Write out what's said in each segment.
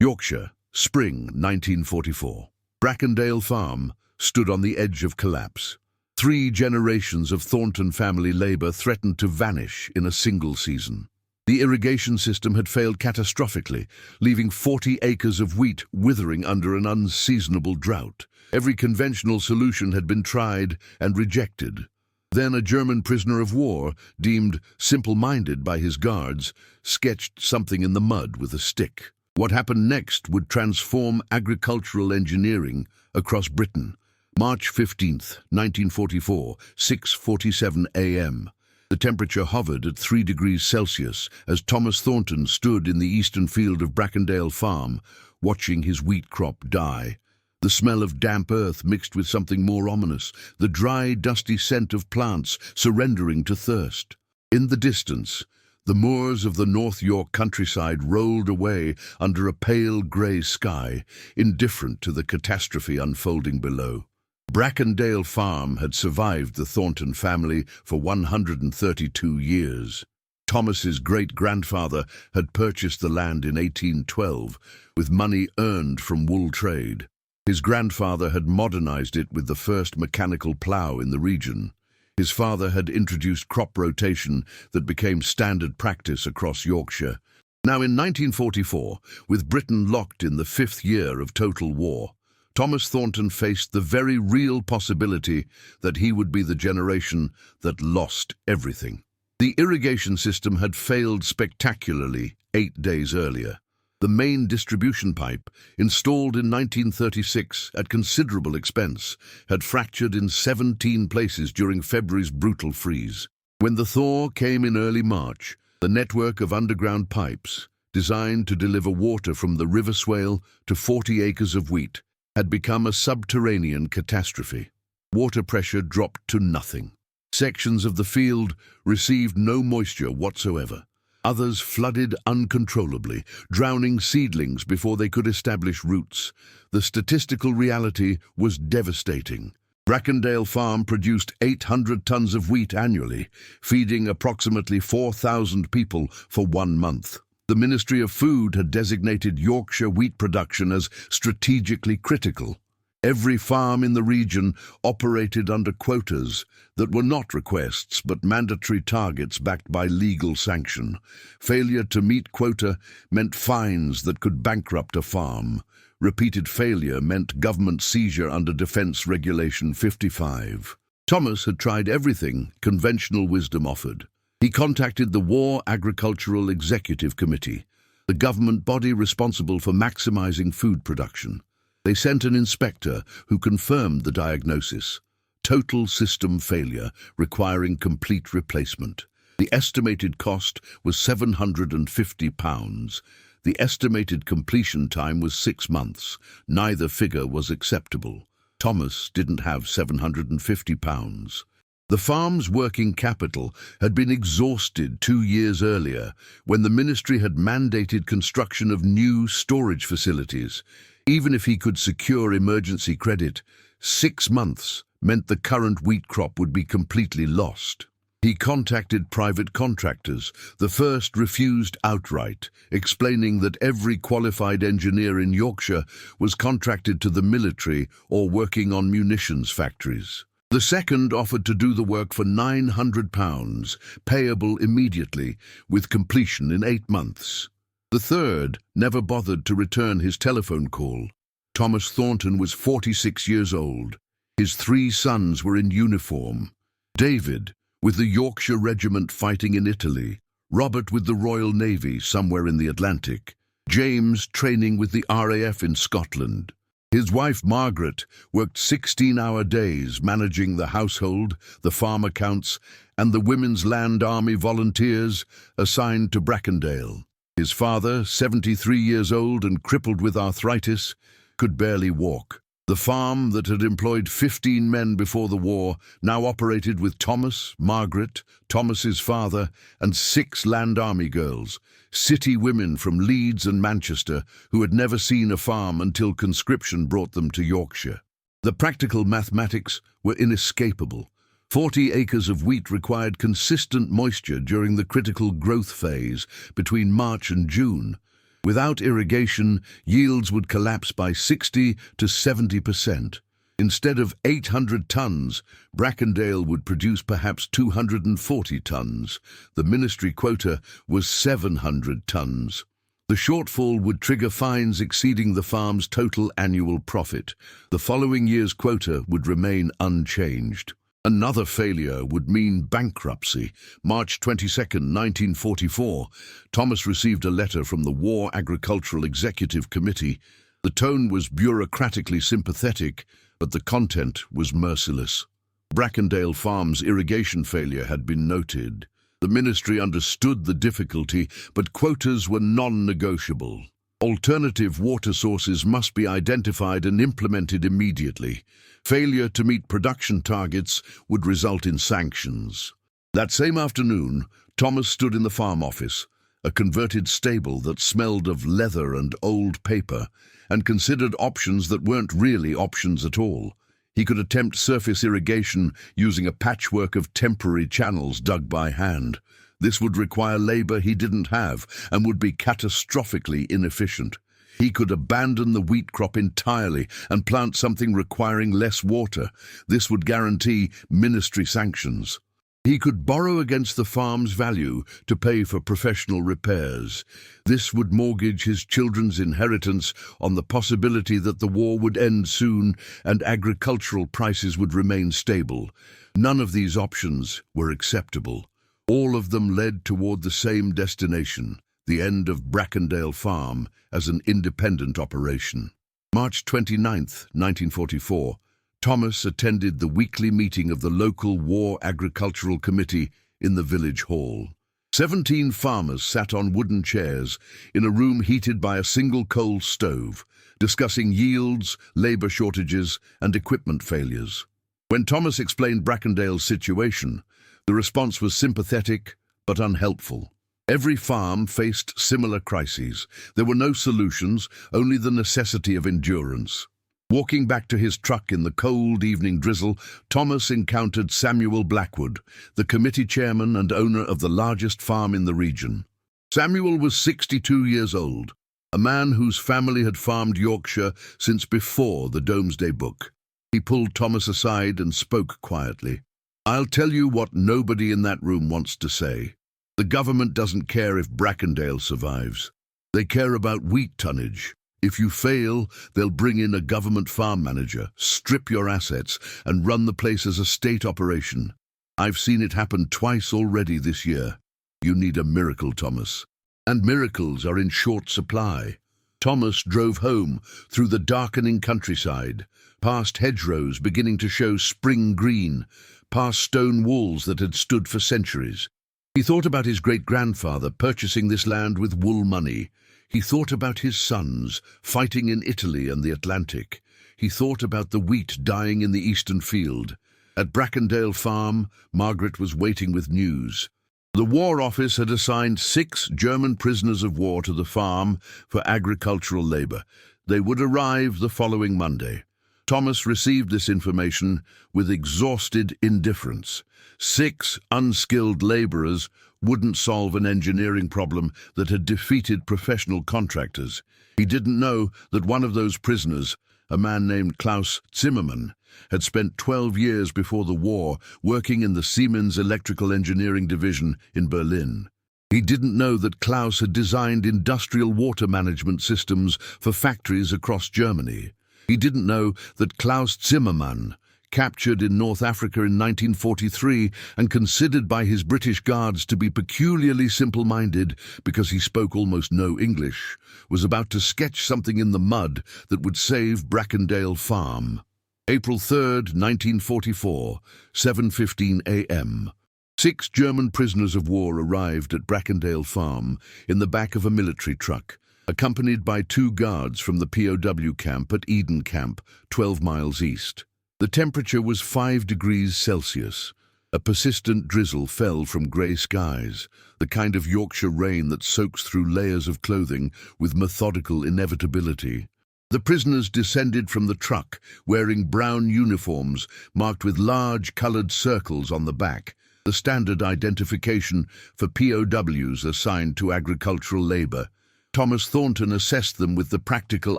Yorkshire, spring 1944. Brackendale Farm stood on the edge of collapse. 3 generations of Thornton family labour threatened to vanish in a single season. The irrigation system had failed catastrophically, leaving 40 acres of wheat withering under an unseasonable drought. Every conventional solution had been tried and rejected. Then a German prisoner of war, deemed simple-minded by his guards, sketched something in the mud with a stick. What happened next would transform agricultural engineering across Britain. March 15th, 1944, 6:47 a.m. The temperature hovered at 3 degrees Celsius as Thomas Thornton stood in the eastern field of Brackendale Farm, watching his wheat crop die. The smell of damp earth mixed with something more ominous, the dry, dusty scent of plants surrendering to thirst. In the distance, the moors of the North York countryside rolled away under a pale grey sky, indifferent to the catastrophe unfolding below. Brackendale Farm had survived the Thornton family for 132 years. Thomas's great-grandfather had purchased the land in 1812 with money earned from wool trade. His grandfather had modernized it with the first mechanical plough in the region. His father had introduced crop rotation that became standard practice across Yorkshire. Now in 1944, with Britain locked in the 5th year of total war, Thomas Thornton faced the very real possibility that he would be the generation that lost everything. The irrigation system had failed spectacularly 8 days earlier. The main distribution pipe, installed in 1936 at considerable expense, had fractured in 17 places during February's brutal freeze. When the thaw came in early March, the network of underground pipes, designed to deliver water from the River Swale to 40 acres of wheat, had become a subterranean catastrophe. Water pressure dropped to nothing. Sections of the field received no moisture whatsoever. Others flooded uncontrollably, drowning seedlings before they could establish roots. The statistical reality was devastating. Brackendale Farm produced 800 tons of wheat annually, feeding approximately 4,000 people for 1 month. The Ministry of Food had designated Yorkshire wheat production as strategically critical. Every farm in the region operated under quotas that were not requests but mandatory targets backed by legal sanction. Failure to meet quota meant fines that could bankrupt a farm. Repeated failure meant government seizure under Defence Regulation 55. Thomas had tried everything conventional wisdom offered. He contacted the War Agricultural Executive Committee, the government body responsible for maximising food production. They sent an inspector who confirmed the diagnosis: total system failure requiring complete replacement. The estimated cost was £750. The estimated completion time was 6 months. Neither figure was acceptable. Thomas didn't have £750. The farm's working capital had been exhausted 2 years earlier when the ministry had mandated construction of new storage facilities. Even if he could secure emergency credit, 6 months meant the current wheat crop would be completely lost. He contacted private contractors. The first refused outright, explaining that every qualified engineer in Yorkshire was contracted to the military or working on munitions factories. The second offered to do the work for £900, payable immediately, with completion in 8 months. The third never bothered to return his telephone call. Thomas Thornton was 46 years old. His 3 sons were in uniform. David, with the Yorkshire Regiment fighting in Italy. Robert with the Royal Navy somewhere in the Atlantic. James training with the RAF in Scotland. His wife Margaret worked 16-hour days managing the household, the farm accounts, and the Women's Land Army volunteers assigned to Brackendale. His father, 73 years old and crippled with arthritis, could barely walk. The farm that had employed 15 men before the war now operated with Thomas, Margaret, Thomas's father, and 6 Land Army girls, city women from Leeds and Manchester who had never seen a farm until conscription brought them to Yorkshire. The practical mathematics were inescapable. 40 acres of wheat required consistent moisture during the critical growth phase between March and June. Without irrigation, yields would collapse by 60 to 70%. Instead of 800 tons, Brackendale would produce perhaps 240 tons. The ministry quota was 700 tons. The shortfall would trigger fines exceeding the farm's total annual profit. The following year's quota would remain unchanged. Another failure would mean bankruptcy. March 22, 1944, Thomas received a letter from the War Agricultural Executive Committee. The tone was bureaucratically sympathetic, but the content was merciless. Brackendale Farm's irrigation failure had been noted. The ministry understood the difficulty, but quotas were non-negotiable. Alternative water sources must be identified and implemented immediately. Failure to meet production targets would result in sanctions. That same afternoon, Thomas stood in the farm office, a converted stable that smelled of leather and old paper, and considered options that weren't really options at all. He could attempt surface irrigation using a patchwork of temporary channels dug by hand. This would require labor he didn't have and would be catastrophically inefficient. He could abandon the wheat crop entirely and plant something requiring less water. This would guarantee ministry sanctions. He could borrow against the farm's value to pay for professional repairs. This would mortgage his children's inheritance on the possibility that the war would end soon and agricultural prices would remain stable. None of these options were acceptable. All of them led toward the same destination, the end of Brackendale Farm as an independent operation. March 29, 1944, Thomas attended the weekly meeting of the local War Agricultural Committee in the village hall. 17 farmers sat on wooden chairs in a room heated by a single coal stove, discussing yields, labor shortages, and equipment failures. When Thomas explained Brackendale's situation, the response was sympathetic but unhelpful. Every farm faced similar crises. There were no solutions, only the necessity of endurance. Walking back to his truck in the cold evening drizzle, Thomas encountered Samuel Blackwood, the committee chairman and owner of the largest farm in the region. Samuel was 62 years old, a man whose family had farmed Yorkshire since before the Domesday Book. He pulled Thomas aside and spoke quietly. "I'll tell you what nobody in that room wants to say. The government doesn't care if Brackendale survives. They care about wheat tonnage. If you fail, they'll bring in a government farm manager, strip your assets, and run the place as a state operation. I've seen it happen twice already this year. You need a miracle, Thomas. And miracles are in short supply." Thomas drove home through the darkening countryside, past hedgerows beginning to show spring green, past stone walls that had stood for centuries. He thought about his great-grandfather purchasing this land with wool money. He thought about his sons fighting in Italy and the Atlantic. He thought about the wheat dying in the eastern field. At Brackendale Farm, Margaret was waiting with news. The War Office had assigned 6 German prisoners of war to the farm for agricultural labor. They would arrive the following Monday. Thomas received this information with exhausted indifference. 6 unskilled laborers wouldn't solve an engineering problem that had defeated professional contractors. He didn't know that one of those prisoners, a man named Klaus Zimmermann, had spent 12 years before the war working in the Siemens Electrical Engineering Division in Berlin. He didn't know that Klaus had designed industrial water management systems for factories across Germany. He didn't know that Klaus Zimmermann, captured in North Africa in 1943 and considered by his British guards to be peculiarly simple-minded because he spoke almost no English, was about to sketch something in the mud that would save Brackendale Farm. April 3, 1944, 7:15 a.m. 6 German prisoners of war arrived at Brackendale Farm in the back of a military truck, accompanied by 2 guards from the POW camp at Eden Camp, 12 miles east. The temperature was 5 degrees Celsius. A persistent drizzle fell from grey skies, the kind of Yorkshire rain that soaks through layers of clothing with methodical inevitability. The prisoners descended from the truck, wearing brown uniforms marked with large coloured circles on the back, the standard identification for POWs assigned to agricultural labour. Thomas Thornton assessed them with the practical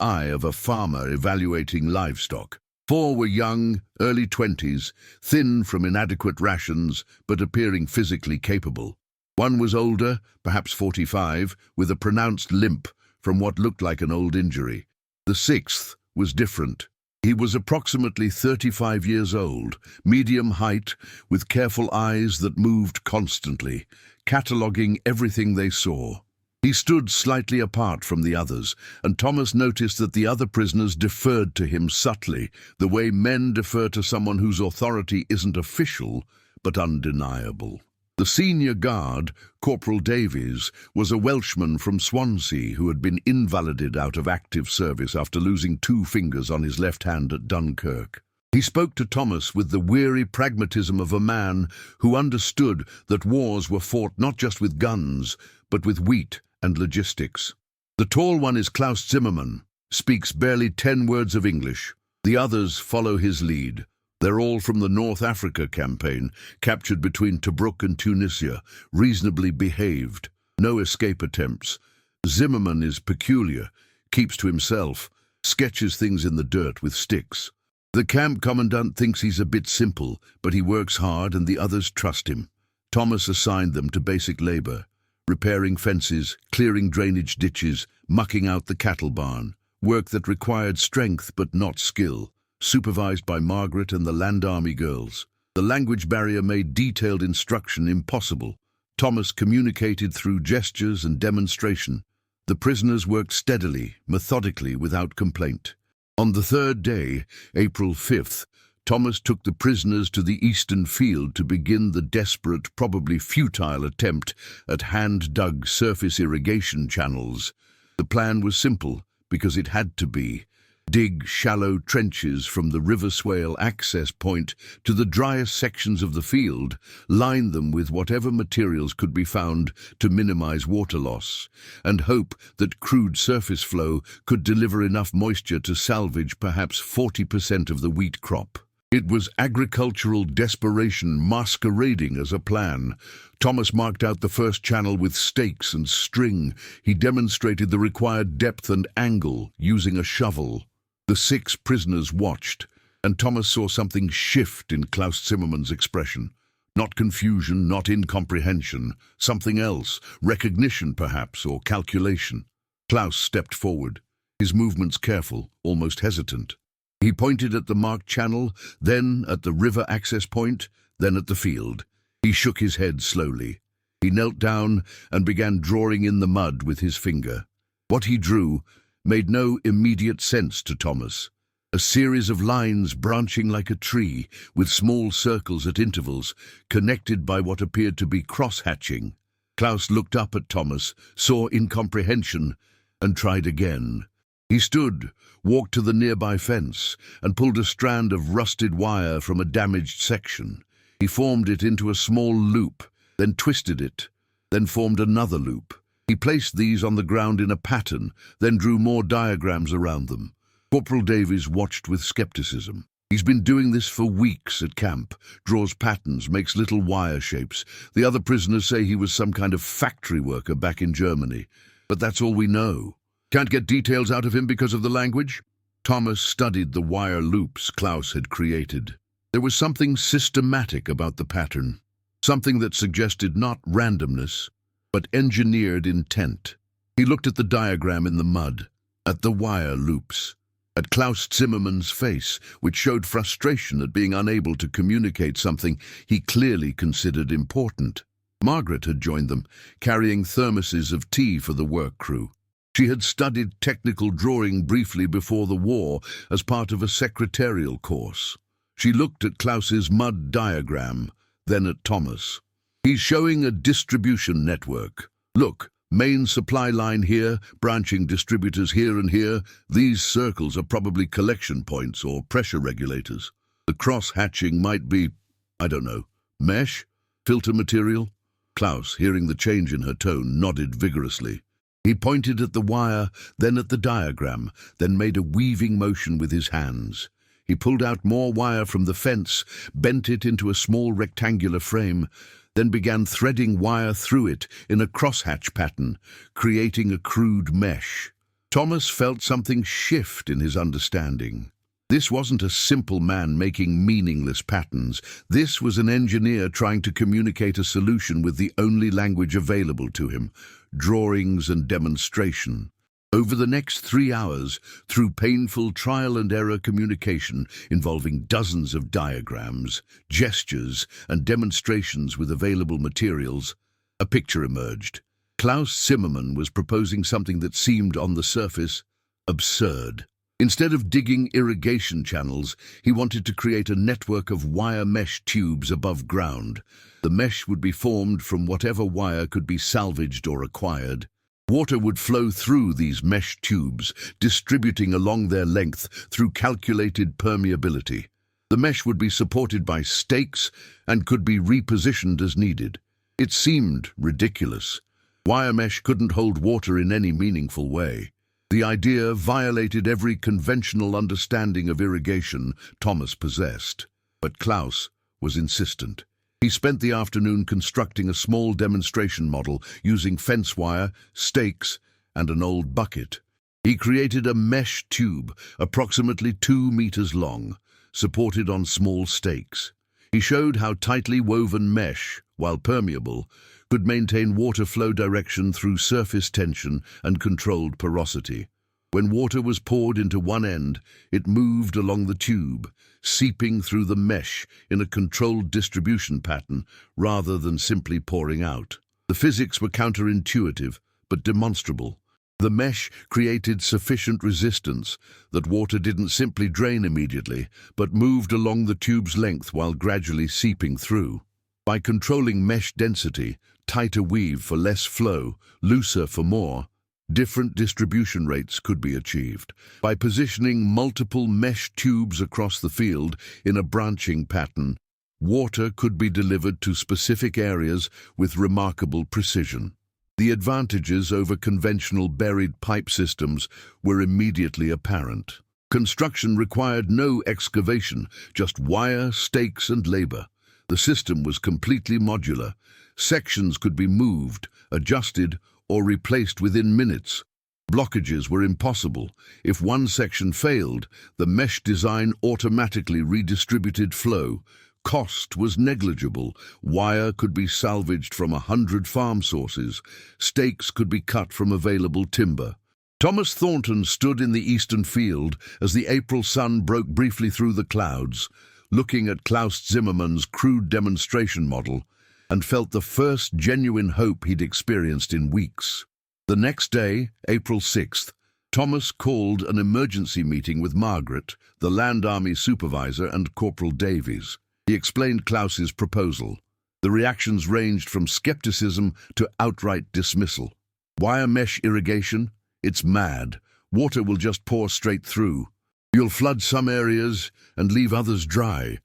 eye of a farmer evaluating livestock. 4 were young, early 20s, thin from inadequate rations, but appearing physically capable. 1 was older, perhaps 45, with a pronounced limp from what looked like an old injury. The 6th was different. He was approximately 35 years old, medium height, with careful eyes that moved constantly, cataloguing everything they saw. He stood slightly apart from the others, and Thomas noticed that the other prisoners deferred to him subtly, the way men defer to someone whose authority isn't official, but undeniable. The senior guard, Corporal Davies, was a Welshman from Swansea who had been invalided out of active service after losing 2 fingers on his left hand at Dunkirk. He spoke to Thomas with the weary pragmatism of a man who understood that wars were fought not just with guns, but with wheat and logistics. The tall one is Klaus Zimmermann, speaks barely 10 words of English. The others follow his lead. They're all from the North Africa campaign, captured between Tobruk and Tunisia, reasonably behaved. No escape attempts. Zimmermann is peculiar, keeps to himself, sketches things in the dirt with sticks. The camp commandant thinks he's a bit simple, but he works hard and the others trust him. Thomas assigned them to basic labor, repairing fences, clearing drainage ditches, mucking out the cattle barn, work that required strength but not skill, supervised by Margaret and the Land Army girls. The language barrier made detailed instruction impossible. Thomas communicated through gestures and demonstration. The prisoners worked steadily, methodically, without complaint. On the 3rd day, April 5th, Thomas took the prisoners to the eastern field to begin the desperate, probably futile attempt at hand-dug surface irrigation channels. The plan was simple, because it had to be. Dig shallow trenches from the River Swale access point to the driest sections of the field, line them with whatever materials could be found to minimize water loss, and hope that crude surface flow could deliver enough moisture to salvage perhaps 40% of the wheat crop. It was agricultural desperation masquerading as a plan. Thomas marked out the first channel with stakes and string. He demonstrated the required depth and angle using a shovel. The 6 prisoners watched, and Thomas saw something shift in Klaus Zimmermann's expression. Not confusion, not incomprehension, something else, recognition perhaps, or calculation. Klaus stepped forward, his movements careful, almost hesitant. He pointed at the marked channel, then at the river access point, then at the field. He shook his head slowly. He knelt down and began drawing in the mud with his finger. What he drew made no immediate sense to Thomas. A series of lines branching like a tree, with small circles at intervals, connected by what appeared to be cross-hatching. Klaus looked up at Thomas, saw incomprehension, and tried again. He stood, walked to the nearby fence, and pulled a strand of rusted wire from a damaged section. He formed it into a small loop, then twisted it, then formed another loop. He placed these on the ground in a pattern, then drew more diagrams around them. Corporal Davies watched with skepticism. He's been doing this for weeks at camp, draws patterns, makes little wire shapes. The other prisoners say he was some kind of factory worker back in Germany. But that's all we know. Can't get details out of him because of the language? Thomas studied the wire loops Klaus had created. There was something systematic about the pattern, something that suggested not randomness, but engineered intent. He looked at the diagram in the mud, at the wire loops, at Klaus Zimmermann's face, which showed frustration at being unable to communicate something he clearly considered important. Margaret had joined them, carrying thermoses of tea for the work crew. She had studied technical drawing briefly before the war as part of a secretarial course. She looked at Klaus's mud diagram, then at Thomas. He's showing a distribution network. Look, main supply line here, branching distributors here and here. These circles are probably collection points or pressure regulators. The cross-hatching might be, I don't know, mesh? Filter material? Klaus, hearing the change in her tone, nodded vigorously. He pointed at the wire, then at the diagram, then made a weaving motion with his hands. He pulled out more wire from the fence, bent it into a small rectangular frame, then began threading wire through it in a crosshatch pattern, creating a crude mesh. Thomas felt something shift in his understanding. This wasn't a simple man making meaningless patterns. This was an engineer trying to communicate a solution with the only language available to him, drawings and demonstration. Over the next 3 hours, through painful trial-and-error communication involving dozens of diagrams, gestures, and demonstrations with available materials, a picture emerged. Klaus Zimmermann was proposing something that seemed, on the surface, absurd. Instead of digging irrigation channels, he wanted to create a network of wire mesh tubes above ground. The mesh would be formed from whatever wire could be salvaged or acquired. Water would flow through these mesh tubes, distributing along their length through calculated permeability. The mesh would be supported by stakes and could be repositioned as needed. It seemed ridiculous. Wire mesh couldn't hold water in any meaningful way. The idea violated every conventional understanding of irrigation Thomas possessed. But Klaus was insistent. He spent the afternoon constructing a small demonstration model using fence wire, stakes, and an old bucket. He created a mesh tube approximately 2 meters long, supported on small stakes. He showed how tightly woven mesh, while permeable, could maintain water flow direction through surface tension and controlled porosity. When water was poured into one end, it moved along the tube, seeping through the mesh in a controlled distribution pattern rather than simply pouring out. The physics were counterintuitive, but demonstrable. The mesh created sufficient resistance that water didn't simply drain immediately, but moved along the tube's length while gradually seeping through. By controlling mesh density, tighter weave for less flow, looser for more, different distribution rates could be achieved. By positioning multiple mesh tubes across the field in a branching pattern, water could be delivered to specific areas with remarkable precision. The advantages over conventional buried pipe systems were immediately apparent. Construction required no excavation, just wire, stakes, and labor. The system was completely modular. Sections could be moved, adjusted, or replaced within minutes. Blockages were impossible. If one section failed, the mesh design automatically redistributed flow. Cost was negligible. Wire could be salvaged from 100 farm sources. Stakes could be cut from available timber. Thomas Thornton stood in the eastern field as the April sun broke briefly through the clouds, looking at Klaus Zimmermann's crude demonstration model, and felt the first genuine hope he'd experienced in weeks. The next day, April 6th, Thomas called an emergency meeting with Margaret, the Land Army supervisor, and Corporal Davies. He explained Klaus's proposal. The reactions ranged from skepticism to outright dismissal. Wire mesh irrigation? It's mad. Water will just pour straight through. You'll flood some areas and leave others dry.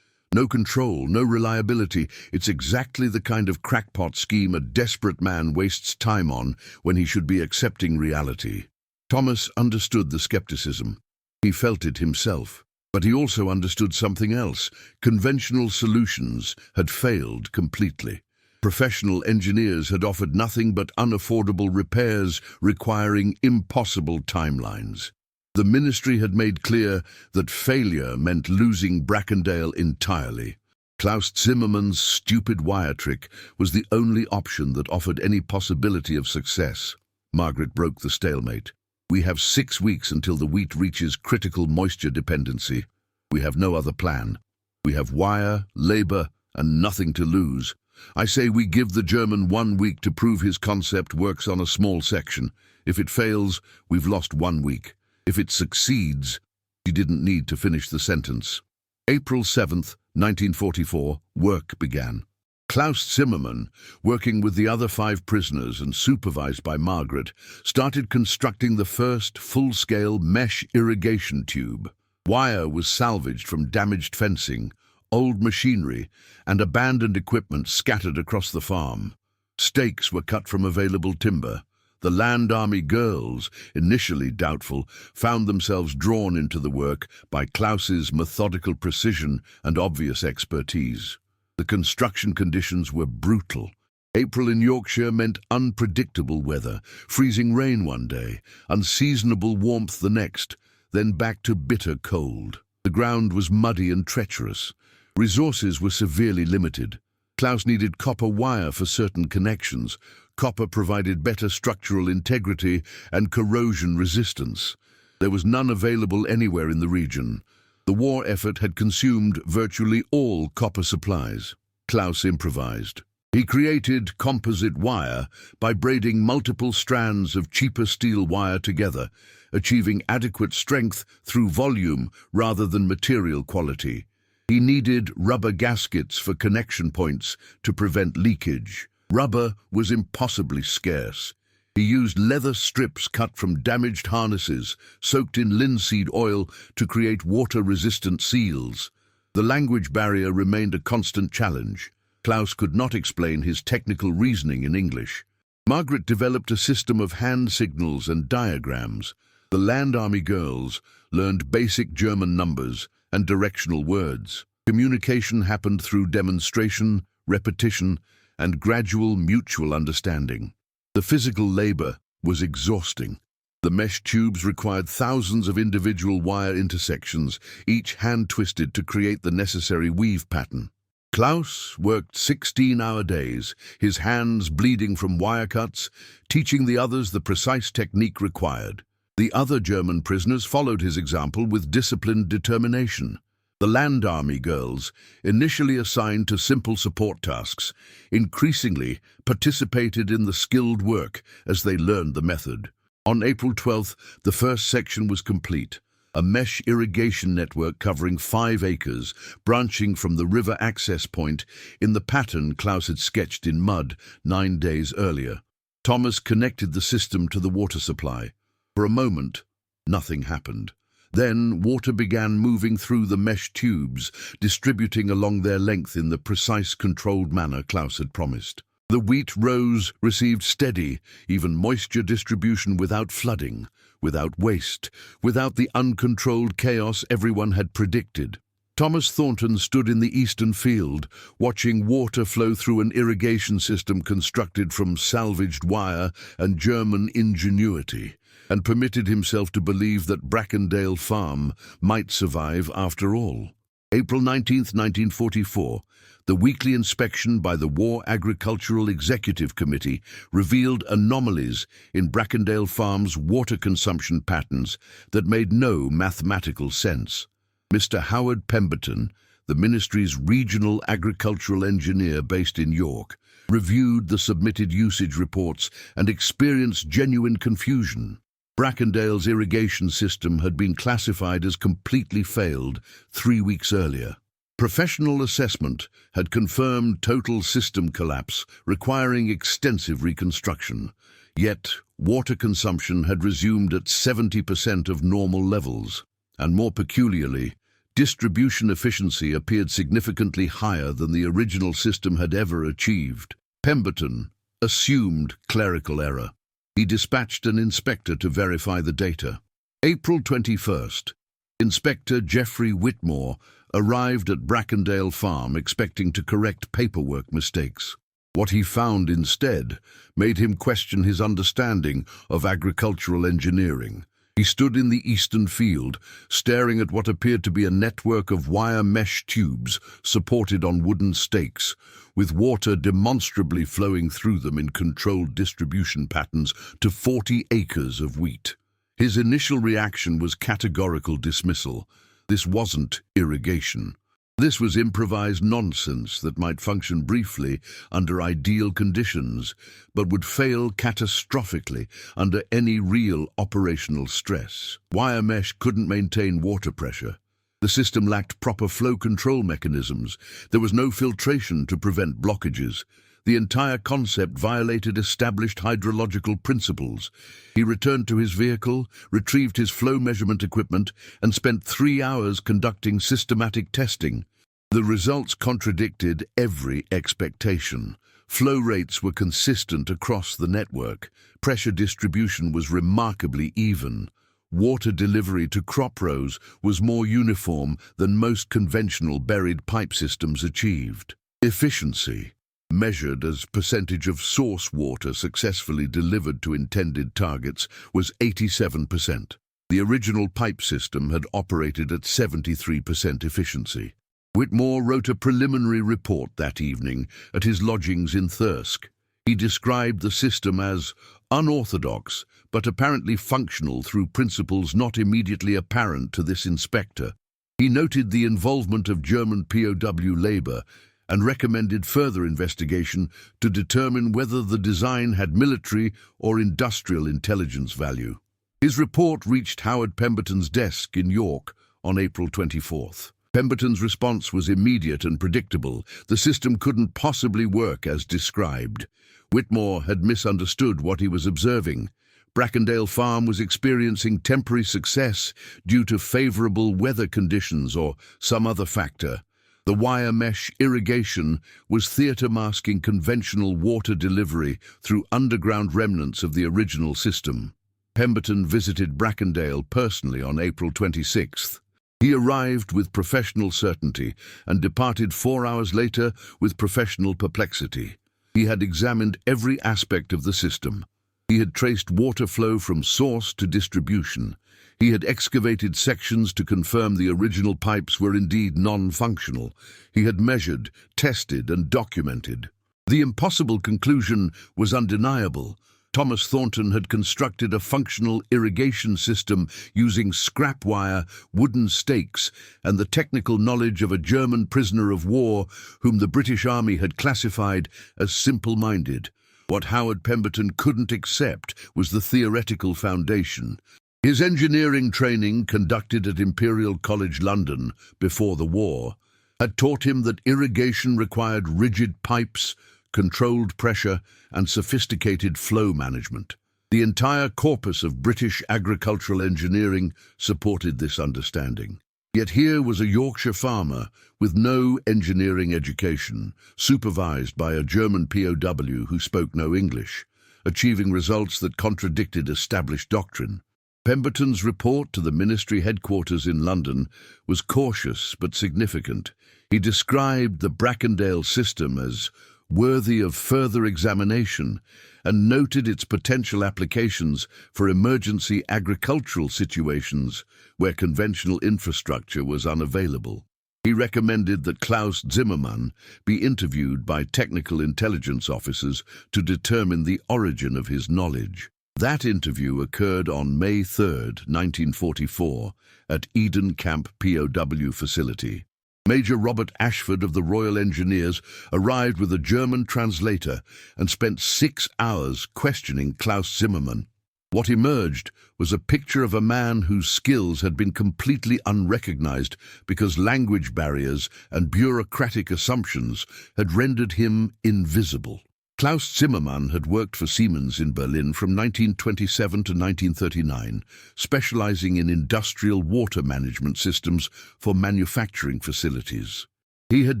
No control, no reliability. It's exactly the kind of crackpot scheme a desperate man wastes time on when he should be accepting reality. Thomas understood the skepticism. He felt it himself. But he also understood something else. Conventional solutions had failed completely. Professional engineers had offered nothing but unaffordable repairs requiring impossible timelines. The ministry had made clear that failure meant losing Brackendale entirely. Klaus Zimmermann's stupid wire trick was the only option that offered any possibility of success. Margaret broke the stalemate. We have 6 weeks until the wheat reaches critical moisture dependency. We have no other plan. We have wire, labor, and nothing to lose. I say we give the German 1 week to prove his concept works on a small section. If it fails, we've lost 1 week. If it succeeds, he didn't need to finish the sentence. April 7th, 1944, work began. Klaus Zimmermann, working with the other 5 prisoners and supervised by Margaret, started constructing the first full-scale mesh irrigation tube. Wire was salvaged from damaged fencing, old machinery, and abandoned equipment scattered across the farm. Stakes were cut from available timber. The Land Army girls, initially doubtful, found themselves drawn into the work by Klaus's methodical precision and obvious expertise. The construction conditions were brutal. April in Yorkshire meant unpredictable weather, freezing rain one day, unseasonable warmth the next, then back to bitter cold. The ground was muddy and treacherous. Resources were severely limited. Klaus needed copper wire for certain connections. Copper provided better structural integrity and corrosion resistance. There was none available anywhere in the region. The war effort had consumed virtually all copper supplies. Klaus improvised. He created composite wire by braiding multiple strands of cheaper steel wire together, achieving adequate strength through volume rather than material quality. He needed rubber gaskets for connection points to prevent leakage. Rubber was impossibly scarce. He used leather strips cut from damaged harnesses, soaked in linseed oil to create water-resistant seals. The language barrier remained a constant challenge. Klaus could not explain his technical reasoning in English. Margaret developed a system of hand signals and diagrams. The Land Army girls learned basic German numbers and directional words. Communication happened through demonstration, repetition, and gradual mutual understanding. The physical labor was exhausting. The mesh tubes required thousands of individual wire intersections, each hand-twisted to create the necessary weave pattern. Klaus worked 16-hour days, his hands bleeding from wire cuts, teaching the others the precise technique required. The other German prisoners followed his example with disciplined determination. The Land Army girls, initially assigned to simple support tasks, increasingly participated in the skilled work as they learned the method. On April 12th, the first section was complete. A mesh irrigation network covering 5 acres, branching from the river access point in the pattern Klaus had sketched in mud 9 days earlier. Thomas connected the system to the water supply. For a moment, nothing happened. Then water began moving through the mesh tubes, distributing along their length in the precise, controlled manner Klaus had promised. The wheat rows received steady, even moisture distribution without flooding, without waste, without the uncontrolled chaos everyone had predicted. Thomas Thornton stood in the eastern field, watching water flow through an irrigation system constructed from salvaged wire and German ingenuity, and permitted himself to believe that Brackendale Farm might survive after all. April 19, 1944, the weekly inspection by the War Agricultural Executive Committee revealed anomalies in Brackendale Farm's water consumption patterns that made no mathematical sense. Mr. Howard Pemberton, the ministry's regional agricultural engineer based in York, reviewed the submitted usage reports and experienced genuine confusion. Brackendale's irrigation system had been classified as completely failed 3 weeks earlier. Professional assessment had confirmed total system collapse, requiring extensive reconstruction. Yet, water consumption had resumed at 70% of normal levels. And more peculiarly, distribution efficiency appeared significantly higher than the original system had ever achieved. Pemberton assumed clerical error. He dispatched an inspector to verify the data. April 21st, Inspector Geoffrey Whitmore arrived at Brackendale Farm expecting to correct paperwork mistakes. What he found instead made him question his understanding of agricultural engineering. He stood in the eastern field, staring at what appeared to be a network of wire mesh tubes supported on wooden stakes, with water demonstrably flowing through them in controlled distribution patterns to 40 acres of wheat. His initial reaction was categorical dismissal. This wasn't irrigation. This was improvised nonsense that might function briefly under ideal conditions, but would fail catastrophically under any real operational stress. Wire mesh couldn't maintain water pressure. The system lacked proper flow control mechanisms. There was no filtration to prevent blockages. The entire concept violated established hydrological principles. He returned to his vehicle, retrieved his flow measurement equipment, and spent 3 hours conducting systematic testing. The results contradicted every expectation. Flow rates were consistent across the network. Pressure distribution was remarkably even. Water delivery to crop rows was more uniform than most conventional buried pipe systems achieved. Efficiency, measured as percentage of source water successfully delivered to intended targets, was 87%. The original pipe system had operated at 73% efficiency. Whitmore wrote a preliminary report that evening at his lodgings in Thirsk. He described the system as unorthodox, but apparently functional through principles not immediately apparent to this inspector. He noted the involvement of German POW labor and recommended further investigation to determine whether the design had military or industrial intelligence value. His report reached Howard Pemberton's desk in York on April 24th. Pemberton's response was immediate and predictable. The system couldn't possibly work as described. Whitmore had misunderstood what he was observing. Brackendale Farm was experiencing temporary success due to favorable weather conditions or some other factor. The wire mesh irrigation was theatre masking conventional water delivery through underground remnants of the original system. Pemberton visited Brackendale personally on April 26th. He arrived with professional certainty and departed 4 hours later with professional perplexity. He had examined every aspect of the system. He had traced water flow from source to distribution. He had excavated sections to confirm the original pipes were indeed non-functional. He had measured, tested, and documented. The impossible conclusion was undeniable. Thomas Thornton had constructed a functional irrigation system using scrap wire, wooden stakes, and the technical knowledge of a German prisoner of war whom the British Army had classified as simple-minded. What Howard Pemberton couldn't accept was the theoretical foundation. His engineering training, conducted at Imperial College London before the war, had taught him that irrigation required rigid pipes, controlled pressure, and sophisticated flow management. The entire corpus of British agricultural engineering supported this understanding. Yet here was a Yorkshire farmer with no engineering education, supervised by a German POW who spoke no English, achieving results that contradicted established doctrine. Pemberton's report to the ministry headquarters in London was cautious but significant. He described the Brackendale system as worthy of further examination and noted its potential applications for emergency agricultural situations where conventional infrastructure was unavailable. He recommended that Klaus Zimmermann be interviewed by technical intelligence officers to determine the origin of his knowledge. That interview occurred on May 3, 1944, at Eden Camp POW facility. Major Robert Ashford of the Royal Engineers arrived with a German translator and spent 6 hours questioning Klaus Zimmermann. What emerged was a picture of a man whose skills had been completely unrecognized because language barriers and bureaucratic assumptions had rendered him invisible. Klaus Zimmermann had worked for Siemens in Berlin from 1927 to 1939, specializing in industrial water management systems for manufacturing facilities. He had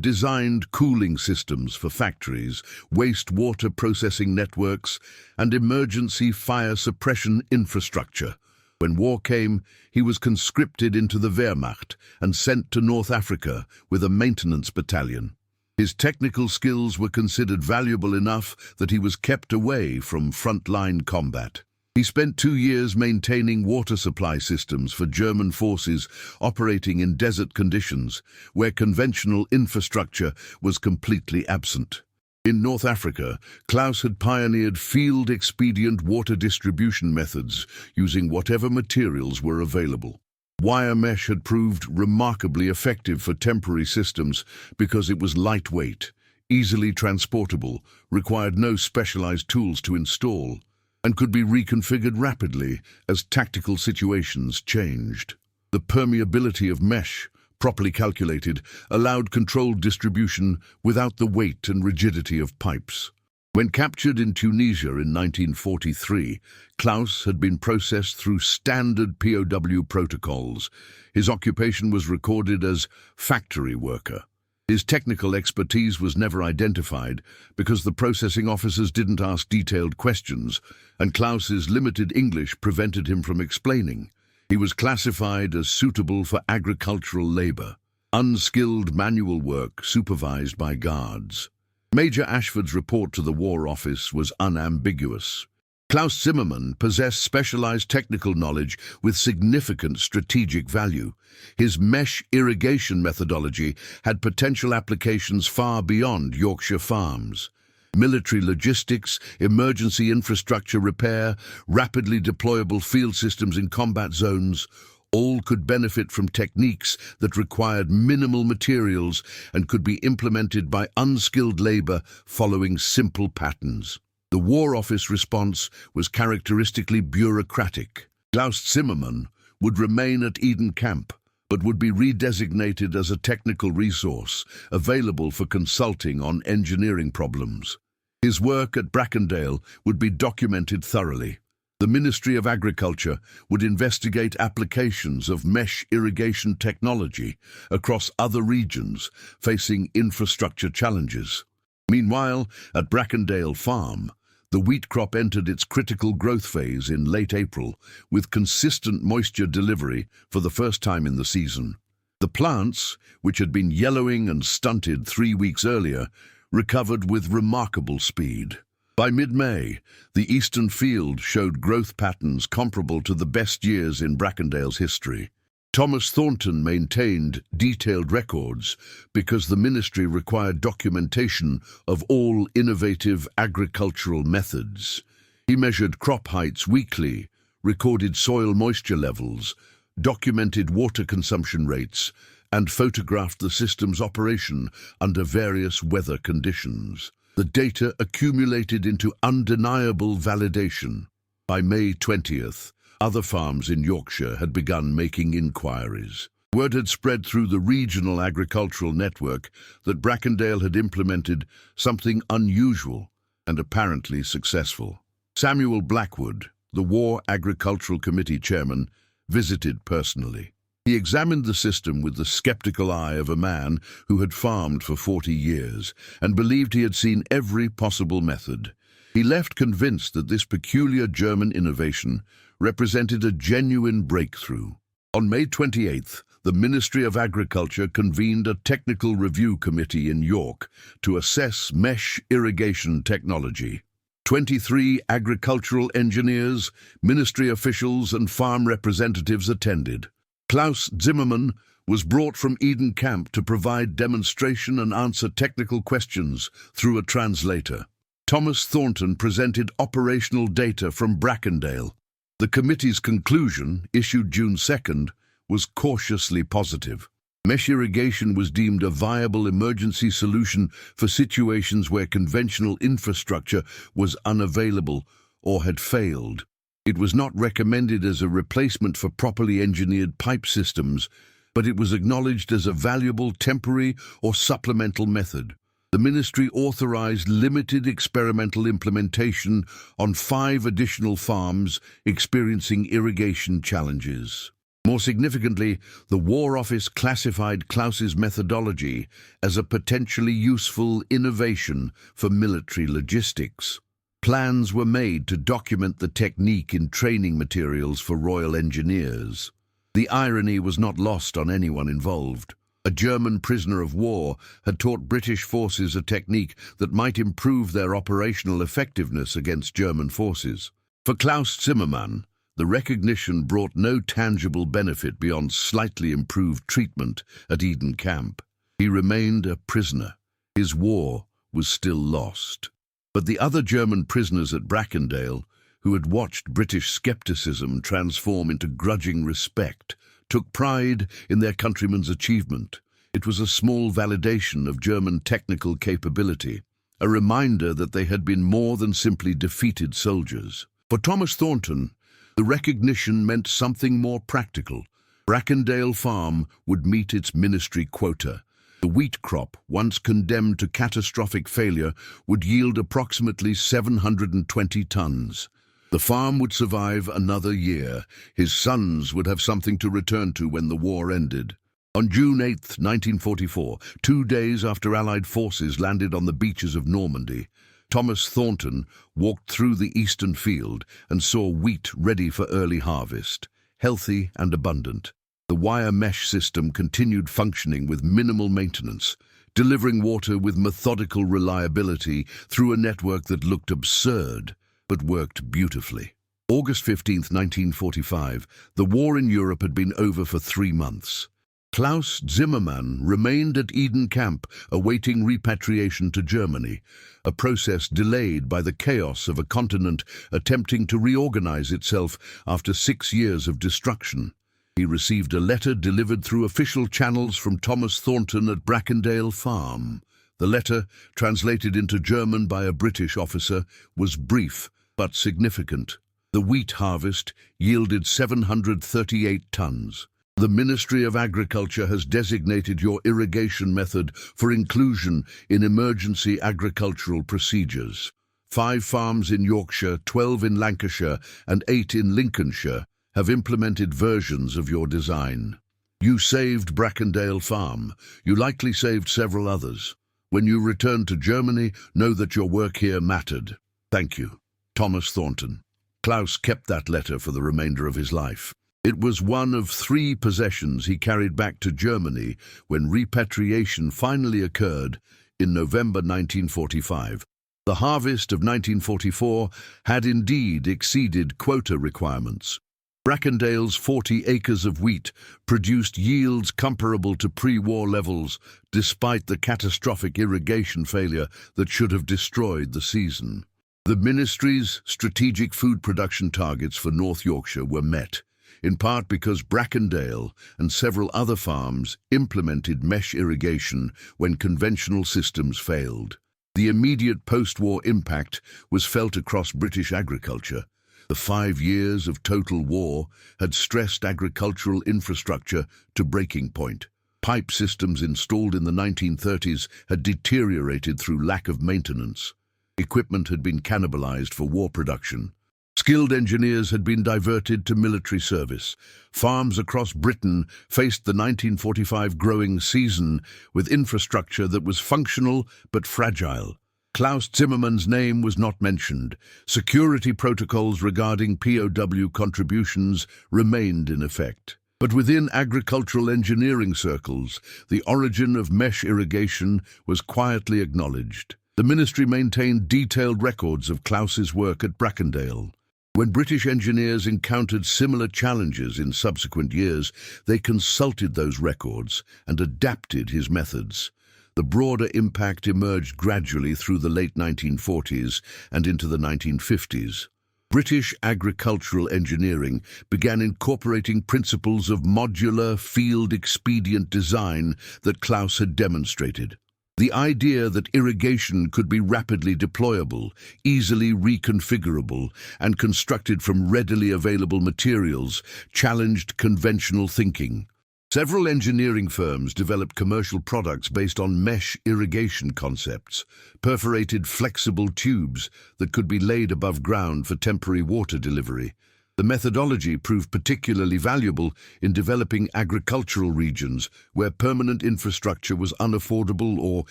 designed cooling systems for factories, wastewater processing networks, and emergency fire suppression infrastructure. When war came, he was conscripted into the Wehrmacht and sent to North Africa with a maintenance battalion. His technical skills were considered valuable enough that he was kept away from front-line combat. He spent 2 years maintaining water supply systems for German forces operating in desert conditions, where conventional infrastructure was completely absent. In North Africa, Klaus had pioneered field-expedient water distribution methods using whatever materials were available. Wire mesh had proved remarkably effective for temporary systems because it was lightweight, easily transportable, required no specialized tools to install, and could be reconfigured rapidly as tactical situations changed. The permeability of mesh, properly calculated, allowed controlled distribution without the weight and rigidity of pipes. When captured in Tunisia in 1943, Klaus had been processed through standard POW protocols. His occupation was recorded as factory worker. His technical expertise was never identified because the processing officers didn't ask detailed questions, and Klaus's limited English prevented him from explaining. He was classified as suitable for agricultural labor. unskilled manual work supervised by guards. Major Ashford's report to the War Office was unambiguous. Klaus Zimmermann possessed specialized technical knowledge with significant strategic value. His mesh irrigation methodology had potential applications far beyond Yorkshire farms. Military logistics, emergency infrastructure repair, rapidly deployable field systems in combat zones, all could benefit from techniques that required minimal materials and could be implemented by unskilled labor following simple patterns. The War Office response was characteristically bureaucratic. Klaus Zimmermann would remain at Eden Camp, but would be redesignated as a technical resource, available for consulting on engineering problems. His work at Brackendale would be documented thoroughly. The Ministry of Agriculture would investigate applications of mesh irrigation technology across other regions facing infrastructure challenges. Meanwhile, at Brackendale Farm, the wheat crop entered its critical growth phase in late April, with consistent moisture delivery for the first time in the season. The plants, which had been yellowing and stunted 3 weeks earlier, recovered with remarkable speed. By mid-May, the eastern field showed growth patterns comparable to the best years in Brackendale's history. Thomas Thornton maintained detailed records because the ministry required documentation of all innovative agricultural methods. He measured crop heights weekly, recorded soil moisture levels, documented water consumption rates, and photographed the system's operation under various weather conditions. The data accumulated into undeniable validation. By May 20th, other farms in Yorkshire had begun making inquiries. Word had spread through the regional agricultural network that Brackendale had implemented something unusual and apparently successful. Samuel Blackwood, the War Agricultural Committee chairman, visited personally. He examined the system with the skeptical eye of a man who had farmed for 40 years and believed he had seen every possible method. He left convinced that this peculiar German innovation represented a genuine breakthrough. On May 28th, the Ministry of Agriculture convened a technical review committee in York to assess mesh irrigation technology. 23 agricultural engineers, ministry officials, and farm representatives attended. Klaus Zimmermann was brought from Eden Camp to provide demonstration and answer technical questions through a translator. Thomas Thornton presented operational data from Brackendale. The committee's conclusion, issued June 2nd, was cautiously positive. Mesh irrigation was deemed a viable emergency solution for situations where conventional infrastructure was unavailable or had failed. It was not recommended as a replacement for properly engineered pipe systems, but it was acknowledged as a valuable temporary or supplemental method. The ministry authorized limited experimental implementation on 5 additional farms experiencing irrigation challenges. More significantly, the War Office classified Klaus's methodology as a potentially useful innovation for military logistics. Plans were made to document the technique in training materials for Royal Engineers. The irony was not lost on anyone involved. A German prisoner of war had taught British forces a technique that might improve their operational effectiveness against German forces. For Klaus Zimmermann, the recognition brought no tangible benefit beyond slightly improved treatment at Eden Camp. He remained a prisoner. His war was still lost. But the other German prisoners at Brackendale, who had watched British skepticism transform into grudging respect, took pride in their countrymen's achievement. It was a small validation of German technical capability, a reminder that they had been more than simply defeated soldiers. For Thomas Thornton, the recognition meant something more practical. Brackendale Farm would meet its ministry quota. The wheat crop, once condemned to catastrophic failure, would yield approximately 720 tons. The farm would survive another year. His sons would have something to return to when the war ended. On June 8, 1944, 2 days after Allied forces landed on the beaches of Normandy, Thomas Thornton walked through the eastern field and saw wheat ready for early harvest, healthy and abundant. The wire mesh system continued functioning with minimal maintenance, delivering water with methodical reliability through a network that looked absurd but worked beautifully. August 15, 1945, the war in Europe had been over for 3 months. Klaus Zimmermann remained at Eden Camp, awaiting repatriation to Germany, a process delayed by the chaos of a continent attempting to reorganize itself after 6 years of destruction. He received a letter delivered through official channels from Thomas Thornton at Brackendale Farm. The letter, translated into German by a British officer, was brief but significant. The wheat harvest yielded 738 tons. The Ministry of Agriculture has designated your irrigation method for inclusion in emergency agricultural procedures. 5 farms in Yorkshire, 12 in Lancashire, and 8 in Lincolnshire have implemented versions of your design. You saved Brackendale Farm. You likely saved several others. When you return to Germany, know that your work here mattered. Thank you. Thomas Thornton. Klaus kept that letter for the remainder of his life. It was one of 3 possessions he carried back to Germany when repatriation finally occurred in November 1945. The harvest of 1944 had indeed exceeded quota requirements. Brackendale's 40 acres of wheat produced yields comparable to pre-war levels, despite the catastrophic irrigation failure that should have destroyed the season. The ministry's strategic food production targets for North Yorkshire were met, in part because Brackendale and several other farms implemented mesh irrigation when conventional systems failed. The immediate post-war impact was felt across British agriculture. The 5 years of total war had stressed agricultural infrastructure to breaking point. Pipe systems installed in the 1930s had deteriorated through lack of maintenance. Equipment had been cannibalized for war production. Skilled engineers had been diverted to military service. Farms across Britain faced the 1945 growing season with infrastructure that was functional but fragile. Klaus Zimmermann's name was not mentioned. Security protocols regarding POW contributions remained in effect. But within agricultural engineering circles, the origin of mesh irrigation was quietly acknowledged. The ministry maintained detailed records of Klaus's work at Brackendale. When British engineers encountered similar challenges in subsequent years, they consulted those records and adapted his methods. The broader impact emerged gradually through the late 1940s and into the 1950s. British agricultural engineering began incorporating principles of modular, field-expedient design that Klaus had demonstrated. The idea that irrigation could be rapidly deployable, easily reconfigurable, and constructed from readily available materials challenged conventional thinking. Several engineering firms developed commercial products based on mesh irrigation concepts, perforated flexible tubes that could be laid above ground for temporary water delivery. The methodology proved particularly valuable in developing agricultural regions where permanent infrastructure was unaffordable or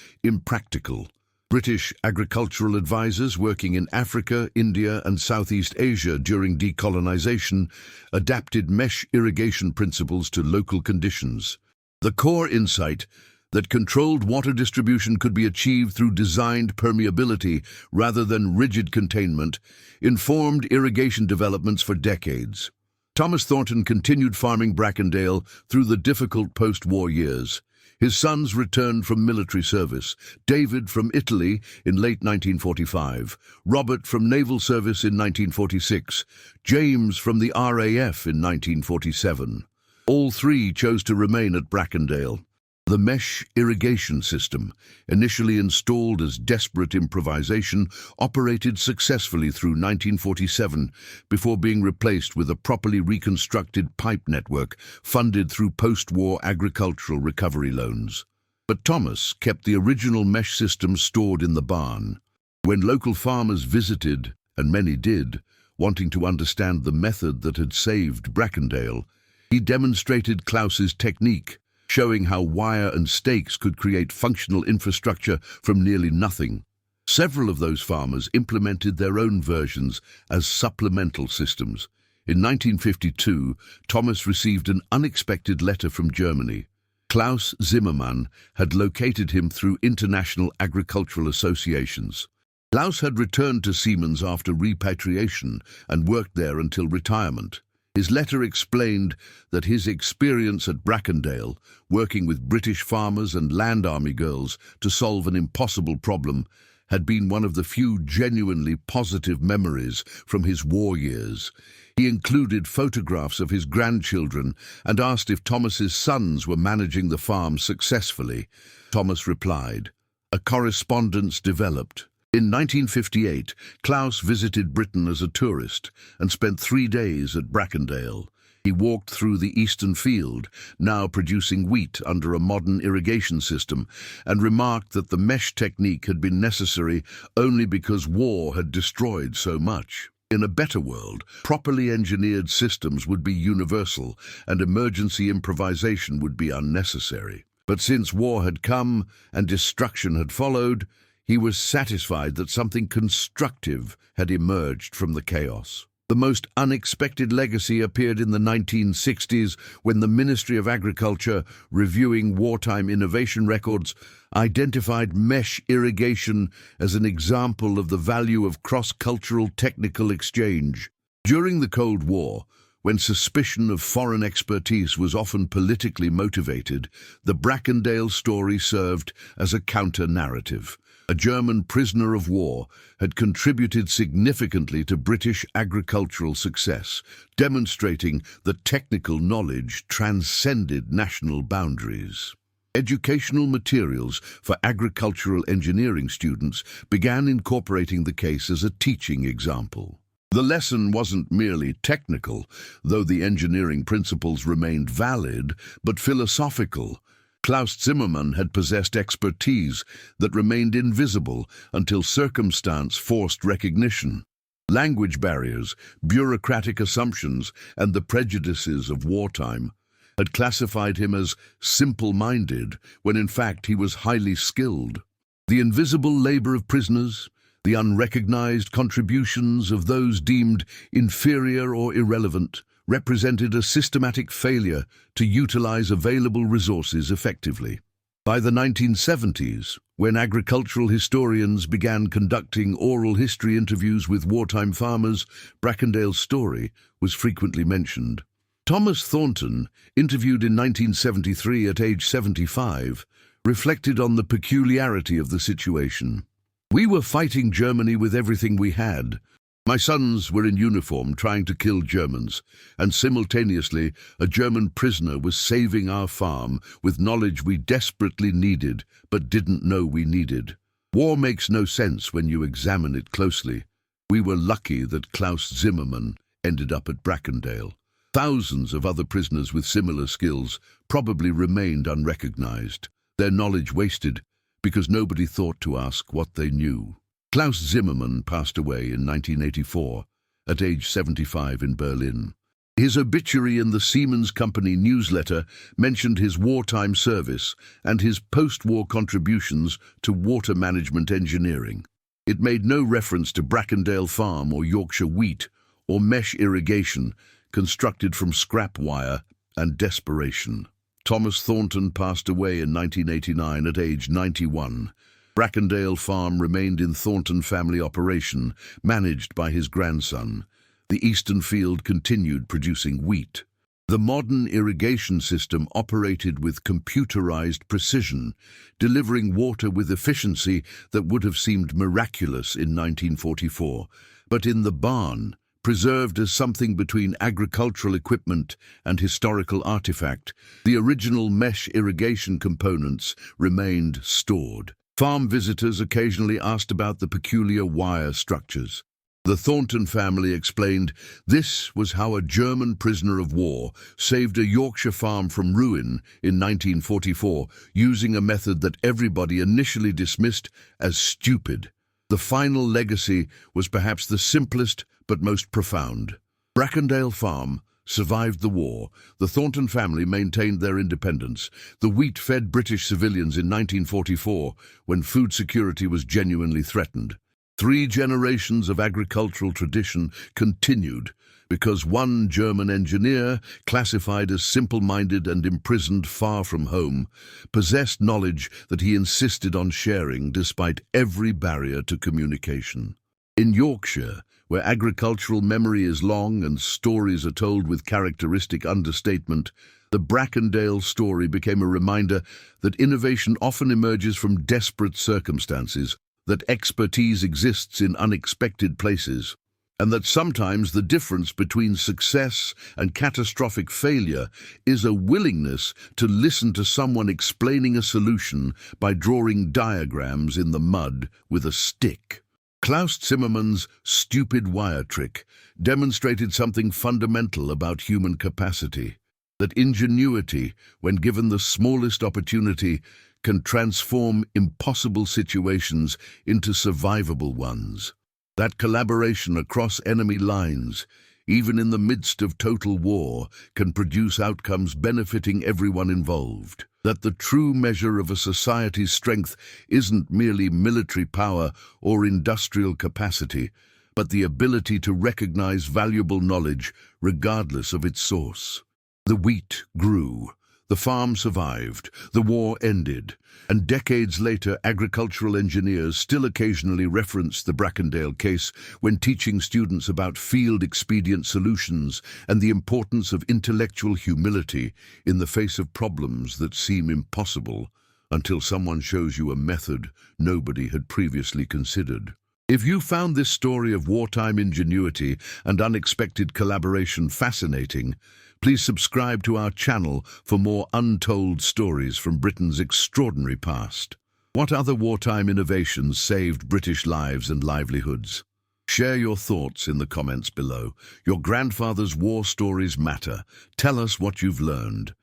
impractical. British agricultural advisors working in Africa, India, and Southeast Asia during decolonization adapted mesh irrigation principles to local conditions. The core insight that controlled water distribution could be achieved through designed permeability rather than rigid containment informed irrigation developments for decades. Thomas Thornton continued farming Brackendale through the difficult post-war years. His sons returned from military service, David from Italy in late 1945, Robert from naval service in 1946, James from the RAF in 1947. All 3 chose to remain at Brackendale. The mesh irrigation system, initially installed as desperate improvisation, operated successfully through 1947 before being replaced with a properly reconstructed pipe network funded through post-war agricultural recovery loans. But Thomas kept the original mesh system stored in the barn. When local farmers visited, and many did, wanting to understand the method that had saved Brackendale, he demonstrated Klaus's technique, showing how wire and stakes could create functional infrastructure from nearly nothing. Several of those farmers implemented their own versions as supplemental systems, In 1952, Thomas received an unexpected letter from Germany. Klaus Zimmermann had located him through international agricultural associations. Klaus had returned to Siemens after repatriation and worked there until retirement. His letter explained that his experience at Brackendale, working with British farmers and land army girls to solve an impossible problem, had been one of the few genuinely positive memories from his war years. He included photographs of his grandchildren and asked if Thomas's sons were managing the farm successfully. Thomas replied. A correspondence developed. In 1958, Klaus visited Britain as a tourist and spent 3 days at Brackendale. He walked through the eastern field, now producing wheat under a modern irrigation system, and remarked that the mesh technique had been necessary only because war had destroyed so much. In a better world, properly engineered systems would be universal and emergency improvisation would be unnecessary. But since war had come and destruction had followed, he was satisfied that something constructive had emerged from the chaos. The most unexpected legacy appeared in the 1960s when the Ministry of Agriculture, reviewing wartime innovation records, identified mesh irrigation as an example of the value of cross-cultural technical exchange. During the Cold War, when suspicion of foreign expertise was often politically motivated, the Brackendale story served as a counter-narrative. A German prisoner of war had contributed significantly to British agricultural success, demonstrating that technical knowledge transcended national boundaries. Educational materials for agricultural engineering students began incorporating the case as a teaching example. The lesson wasn't merely technical, though the engineering principles remained valid, but philosophical. Klaus Zimmermann had possessed expertise that remained invisible until circumstance forced recognition. Language barriers, bureaucratic assumptions, and the prejudices of wartime had classified him as simple-minded when in fact he was highly skilled. The invisible labor of prisoners, the unrecognized contributions of those deemed inferior or irrelevant, represented a systematic failure to utilize available resources effectively. By the 1970s, when agricultural historians began conducting oral history interviews with wartime farmers, Brackendale's story was frequently mentioned. Thomas Thornton, interviewed in 1973 at age 75, reflected on the peculiarity of the situation. "We were fighting Germany with everything we had. My sons were in uniform trying to kill Germans, and simultaneously a German prisoner was saving our farm with knowledge we desperately needed but didn't know we needed. War makes no sense when you examine it closely. We were lucky that Klaus Zimmermann ended up at Brackendale. Thousands of other prisoners with similar skills probably remained unrecognized, their knowledge wasted because nobody thought to ask what they knew." Klaus Zimmermann passed away in 1984, at age 75 in Berlin. His obituary in the Siemens Company newsletter mentioned his wartime service and his post-war contributions to water management engineering. It made no reference to Brackendale Farm or Yorkshire wheat or mesh irrigation constructed from scrap wire and desperation. Thomas Thornton passed away in 1989 at age 91. Brackendale Farm remained in Thornton family operation, managed by his grandson. The eastern field continued producing wheat. The modern irrigation system operated with computerized precision, delivering water with efficiency that would have seemed miraculous in 1944, but in the barn, preserved as something between agricultural equipment and historical artifact, the original mesh irrigation components remained stored. Farm visitors occasionally asked about the peculiar wire structures. The Thornton family explained this was how a German prisoner of war saved a Yorkshire farm from ruin in 1944 using a method that everybody initially dismissed as stupid. The final legacy was perhaps the simplest but most profound. Brackendale Farm survived the war. The Thornton family maintained their independence. The wheat fed British civilians in 1944 when food security was genuinely threatened. 3 generations of agricultural tradition continued, because one German engineer, classified as simple-minded and imprisoned far from home, possessed knowledge that he insisted on sharing despite every barrier to communication. In Yorkshire, where agricultural memory is long and stories are told with characteristic understatement, the Brackendale story became a reminder that innovation often emerges from desperate circumstances, that expertise exists in unexpected places, and that sometimes the difference between success and catastrophic failure is a willingness to listen to someone explaining a solution by drawing diagrams in the mud with a stick. Klaus Zimmermann's stupid wire trick demonstrated something fundamental about human capacity, that ingenuity, when given the smallest opportunity, can transform impossible situations into survivable ones. That collaboration across enemy lines, even in the midst of total war, can produce outcomes benefiting everyone involved. That the true measure of a society's strength isn't merely military power or industrial capacity, but the ability to recognize valuable knowledge regardless of its source. The wheat grew, the farm survived, the war ended, and decades later agricultural engineers still occasionally reference the Brackendale case when teaching students about field-expedient solutions and the importance of intellectual humility in the face of problems that seem impossible until someone shows you a method nobody had previously considered. If you found this story of wartime ingenuity and unexpected collaboration fascinating, please subscribe to our channel for more untold stories from Britain's extraordinary past. What other wartime innovations saved British lives and livelihoods? Share your thoughts in the comments below. Your grandfather's war stories matter. Tell us what you've learned.